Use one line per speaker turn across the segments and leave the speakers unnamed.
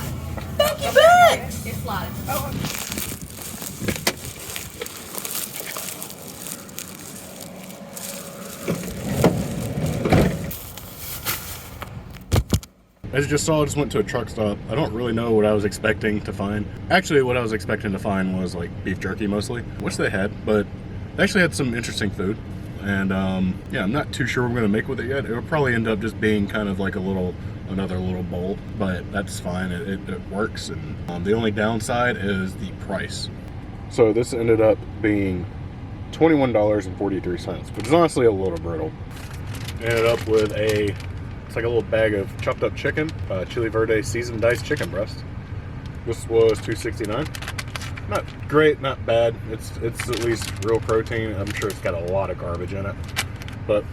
slotted.
Thank you, back!
It's slotted. Oh.
As you just saw, I just went to a truck stop. I don't really know what I was expecting to find. Actually, what I was expecting to find was like beef jerky mostly, which they had, but they actually had some interesting food. And yeah, I'm not too sure what I'm gonna make with it yet. It'll probably end up just being kind of like another little bowl, but that's fine. It works. And the only downside is the price. So this ended up being $21.43, which is honestly a little brittle. Ended up with it's like a little bag of chopped up chicken, chili verde seasoned diced chicken breast. This was $2.69. Not great, not bad. It's at least real protein. I'm sure it's got a lot of garbage in it, but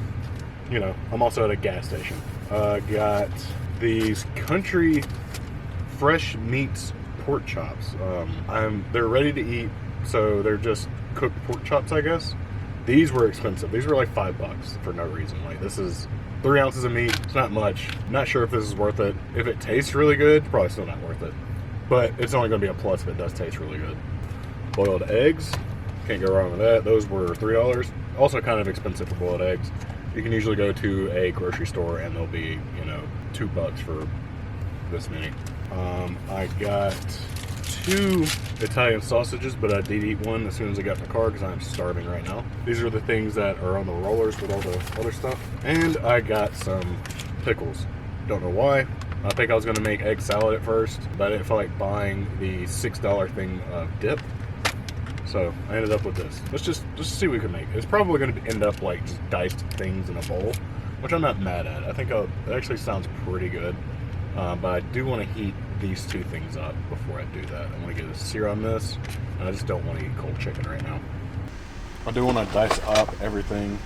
you know, I'm also at a gas station. Got these country fresh meats pork chops. They're ready to eat, so they're just cooked pork chops, I guess. These were expensive. These were like $5 for no reason. Like, this is 3 ounces of meat. It's not much. Not sure if this is worth it. If it tastes really good, probably still not worth it. But it's only going to be a plus if it does taste really good. Boiled eggs. Can't go wrong with that. Those were $3. Also kind of expensive for boiled eggs. You can usually go to a grocery store and they'll be, you know, $2 for this many. I got 2 Italian sausages, but I did eat one as soon as I got in the car because I'm starving right now. These are the things that are on the rollers with all the other stuff. And I got some pickles. Don't know why. I think I was going to make egg salad at first, but I didn't feel like buying the $6 thing of dip. So I ended up with this. Let's just see what we can make. It's probably going to end up like just diced things in a bowl, which I'm not mad at. I think it actually sounds pretty good. But I do want to heat these 2 things up before I do that. I want to get a sear on this, and I just don't want to eat cold chicken right now. I do want to dice up everything.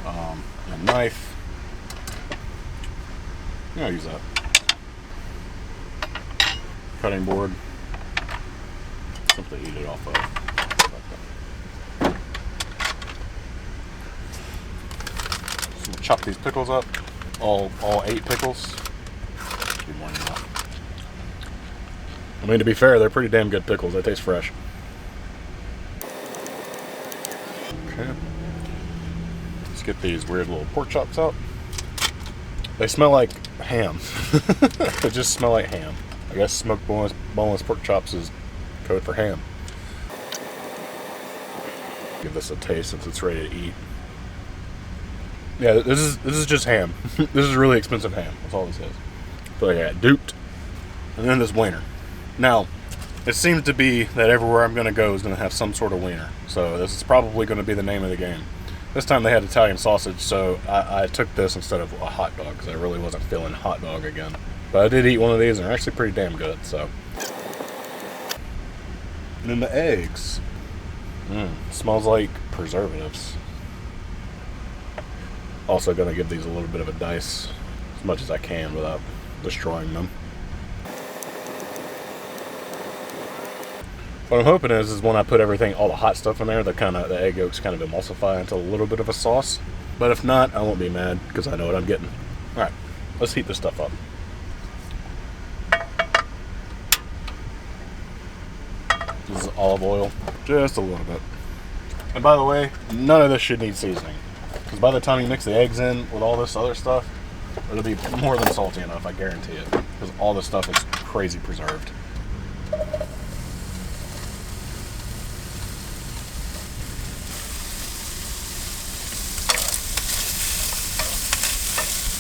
A knife. Yeah, I'll use that. Cutting board. Something to eat it off of. So chop these pickles up. All 8 pickles. Be more than that. I mean, to be fair, they're pretty damn good pickles. They taste fresh. Okay. Let's get these weird little pork chops out. They smell like ham. They just smell like ham. I guess smoked boneless pork chops is code for ham. Give this a taste since it's ready to eat. Yeah, this is just ham. This is really expensive ham. That's all this is. I feel like I got duped. And then this wiener. Now, it seems to be that everywhere I'm going to go is going to have some sort of wiener. So this is probably going to be the name of the game. This time they had Italian sausage, so I took this instead of a hot dog because I really wasn't feeling hot dog again. But I did eat one of these and they're actually pretty damn good. So, and then the eggs. Smells like preservatives. Also going to give these a little bit of a dice as much as I can without destroying them. What I'm hoping is when I put everything, all the hot stuff in there, the egg yolks kind of emulsify into a little bit of a sauce. But if not, I won't be mad because I know what I'm getting. All right, let's heat this stuff up. This is olive oil, just a little bit. And by the way, none of this should need seasoning because by the time you mix the eggs in with all this other stuff, it'll be more than salty enough, I guarantee it, because all this stuff is crazy preserved.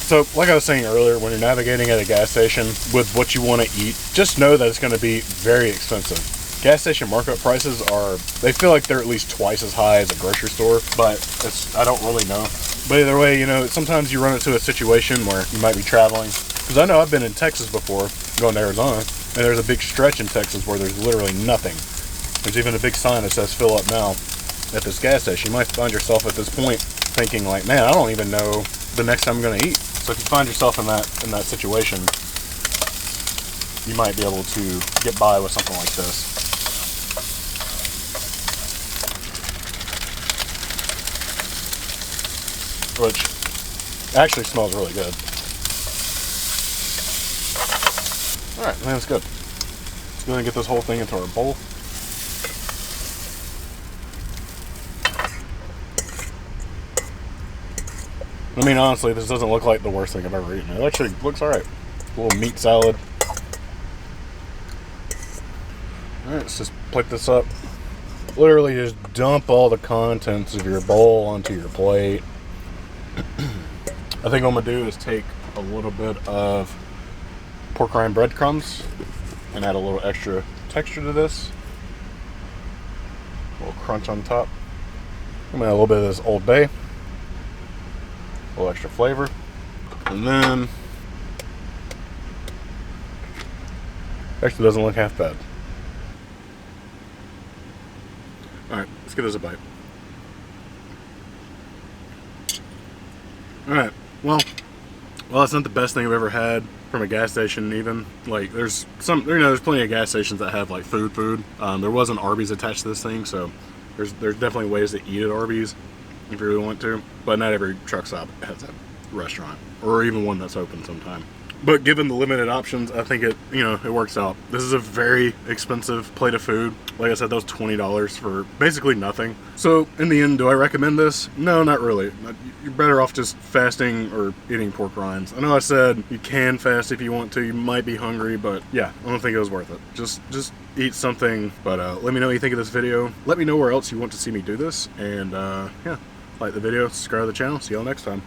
So, like I was saying earlier, when you're navigating at a gas station with what you want to eat, just know that it's going to be very expensive. Gas station markup prices they feel like they're at least twice as high as a grocery store, but I don't really know. But either way, you know, sometimes you run into a situation where you might be traveling. Because I know I've been in Texas before, going to Arizona, and there's a big stretch in Texas where there's literally nothing. There's even a big sign that says fill up now at this gas station. You might find yourself at this point thinking like, man, I don't even know the next time I'm going to eat. So if you find yourself in that situation, you might be able to get by with something like this. Which actually smells really good. Alright, I think that's good. Let's go ahead and get this whole thing into our bowl. I mean, honestly, this doesn't look like the worst thing I've ever eaten. It actually looks alright. A little meat salad. Alright, let's just plate this up. Literally just dump all the contents of your bowl onto your plate. I think what I'm going to do is take a little bit of pork rind breadcrumbs and add a little extra texture to this. A little crunch on top. I'm going to add a little bit of this Old Bay. A little extra flavor. And then, actually doesn't look half bad. Alright, let's give this a bite. Alright, well, it's not the best thing I've ever had from a gas station even. Like, there's there's plenty of gas stations that have, like, food. There wasn't Arby's attached to this thing, so there's definitely ways to eat at Arby's if you really want to. But not every truck stop has a restaurant, or even one that's open sometime. But given the limited options, I think it works out. This is a very expensive plate of food. Like I said, that was $20 for basically nothing. So in the end, do I recommend this? No, not really. You're better off just fasting or eating pork rinds. I know I said you can fast if you want to. You might be hungry, but yeah, I don't think it was worth it. Just eat something. But let me know what you think of this video. Let me know where else you want to see me do this. And yeah, like the video, subscribe to the channel. See y'all next time.